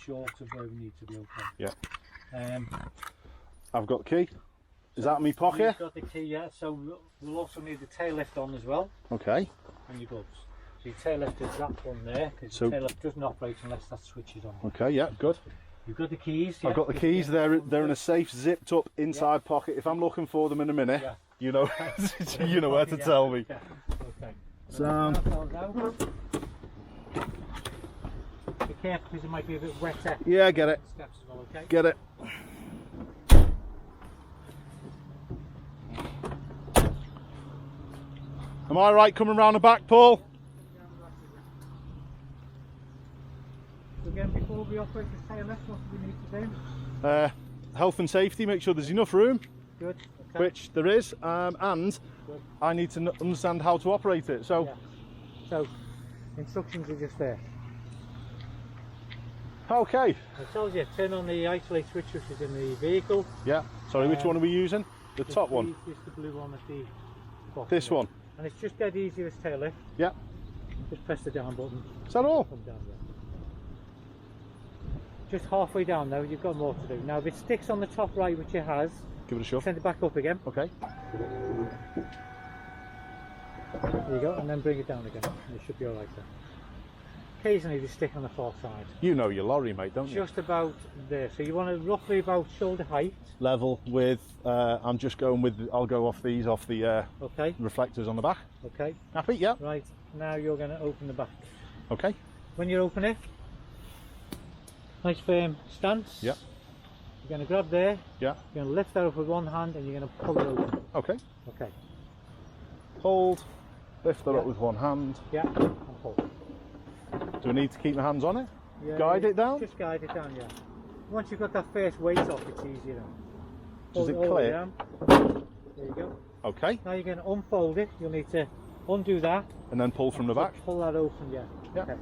short of where we need to be. Okay. Yeah. I've got the key. Is that in my pocket? You've got the key, yeah. So we'll also need the tail lift on as well. Okay. And your gloves. So your tail lift is that one there, because the tail lift doesn't operate unless that switch is on. Okay, yeah, good. You've got the keys. I've got the keys. They're in a safe, zipped up inside pocket. If I'm looking for them in a minute, you know, you know where to tell me. Yeah. Okay. So. Be careful because it might be a bit wetter. Yeah, get it. Steps as well, okay? Get it. Am I right coming round the back, Paul? So again, before we operate the tail lift, what do we need to do? Health and safety, make sure there's enough room. Good. Okay. Which there is, and Good. I need to understand how to operate it. So, so instructions are just there. Okay. It tells you turn on the isolate switch which is in the vehicle. Yeah. Sorry, which one are we using? The top one. It's the blue one at the bottom. This one. And it's just dead easy with tail lift. Yeah. Just press the down button. Is that all? Come down there. Just halfway down now, you've got more to do. Now if it sticks on the top right, which it has, give it a shove. Send it back up again. Okay. There you go, and then bring it down again. And it should be alright there. Occasionally they stick on the far side. You know your lorry, mate, don't you? Just about there. So you want it roughly about shoulder height. Level with, I'm just going with, I'll go off these, off the okay. reflectors on the back. Okay. Happy? Yeah. Right, now you're going to open the back. Okay. When you open it, nice firm stance. Yeah. You're going to grab there. Yeah. You're going to lift that up with one hand and you're going to pull it open. Okay. Okay. Hold, lift that up with one hand. Yeah, and pull. Do I need to keep my hands on it? Yeah, guide it down? Just guide it down, yeah. Once you've got that first weight off, it's easier now. Does it click? There you go. Okay. Now you're going to unfold it. You'll need to undo that. And then pull from the back? Pull that open, yeah. Yeah. Okay.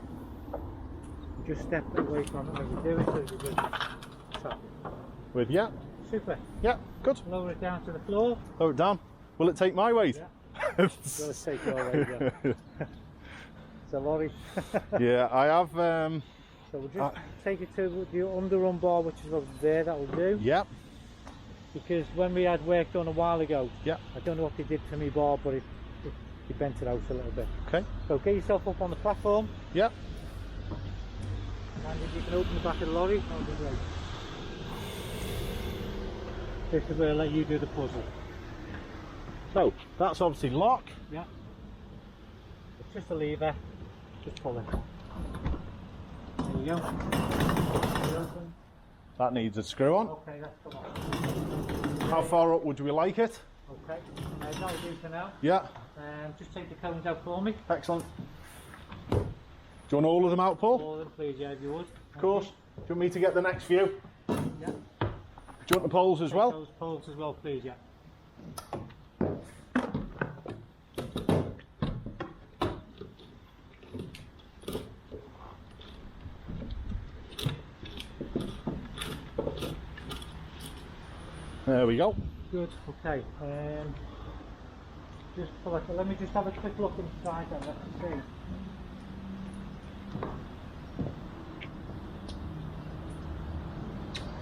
Just step away from it when you do it so you good. Trap it. With, yeah. Super. Yeah, good. Lower it down to the floor. Lower it down. Will it take my weight? Yeah. It'll take your weight, yeah. It's a lorry. Yeah, I have. So we'll just take it to the underrun bar, which is over there. That will do. Yeah. Because when we had work done a while ago, yeah. I don't know what they did to me bar, but it bent it out a little bit. Okay. So get yourself up on the platform. Yeah. And if you can open the back of the lorry, that would be great. This is where I'll let you do the puzzle. So that's obviously lock. Yeah. It's just a lever. Just pull it. There you go. That needs a screw on. Okay, that's come on. How far up would we like it? Okay, that'll do for now. Yeah. Just take the cones out for me. Excellent. Do you want all of them out, Paul? All of them, please, yeah, if you would. Of course. Do you want me to get the next few? Yeah. Do you want the poles as well? Those poles as well, please, yeah. There we go. Good, okay. Just pull it. Let me just have a quick look inside and let's see.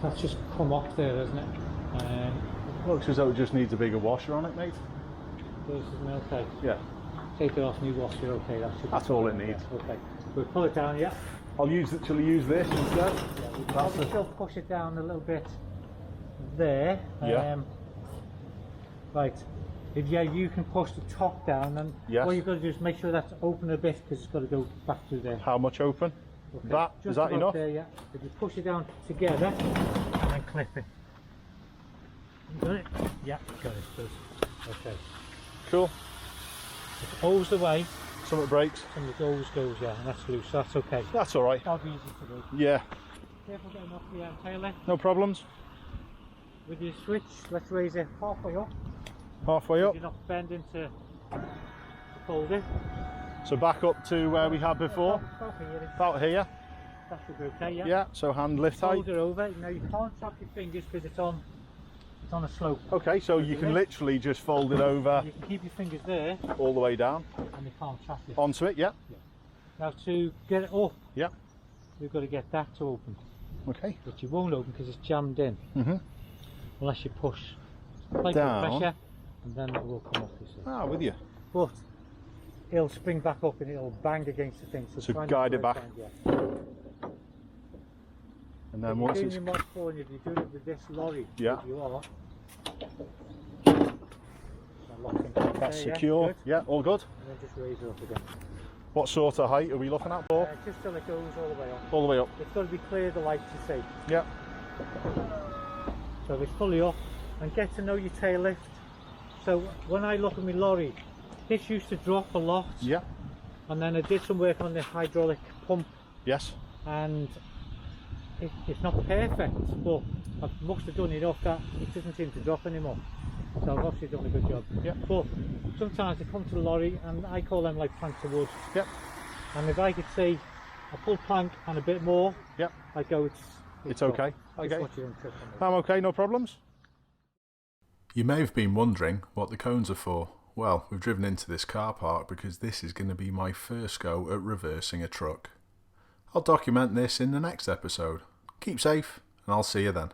That's just come off there, isn't it? Looks as though it just needs a bigger washer on it, mate. This is okay. Yeah. Take it off, new washer, okay. That's all it needs. Okay. We'll pull it down, yeah. Shall I use this instead? Yeah, we can probably still push it down a little bit there. Yeah. Right. If you can push the top down, and all you've got to do is make sure that's open a bit because it's got to go back through there. How much open? Okay. That Just is that enough? There, yeah. If you push it down together and then clip it. You got it? Yeah, got it. Good. Okay. Cool. It's hosed away. Some of it breaks. Some of it always goes, yeah, and that's loose. That's okay. That's all right. That'll be easy to do. Yeah. Careful getting off the tail lift. No problems. With your switch, let's raise it halfway up. Halfway up. You're not bending to fold it. So back up to where we had before. About here. That should be okay, yeah. Yeah, so hand lift height. Fold it over. Now you can't trap your fingers because it's on a slope. Okay, so you can literally just fold it over. You can keep your fingers there. All the way down. And you can't trap it. Onto it, yeah. Now to get it up, yeah, we've got to get that to open. Okay. But you won't open because it's jammed in. Unless you push like down, pressure, and then it will come off. You see. Ah, with you. But it'll spring back up and it'll bang against the thing. So try guide it back. And then once it's... If you're doing if you're doing it with this lorry, yeah, you are. That's secure. Good. Yeah, all good. And then just raise it up again. What sort of height are we looking at, Paul? Just till it goes all the way up. All the way up. It's got to be clear the light to see. Yeah. So it's fully up, and get to know your tail lift. So when I look at my lorry, this used to drop a lot. Yeah. And then I did some work on the hydraulic pump. Yes. And it's not perfect, but I must have done enough that it doesn't seem to drop anymore. So I've obviously done a good job. Yeah. But sometimes I come to the lorry and I call them like planks of wood. Yep. And if I could see a full plank and a bit more, yep, I go it's okay. Okay. I'm okay, no problems. You may have been wondering what the cones are for. Well, we've driven into this car park because this is going to be my first go at reversing a truck. I'll document this in the next episode. Keep safe, and I'll see you then.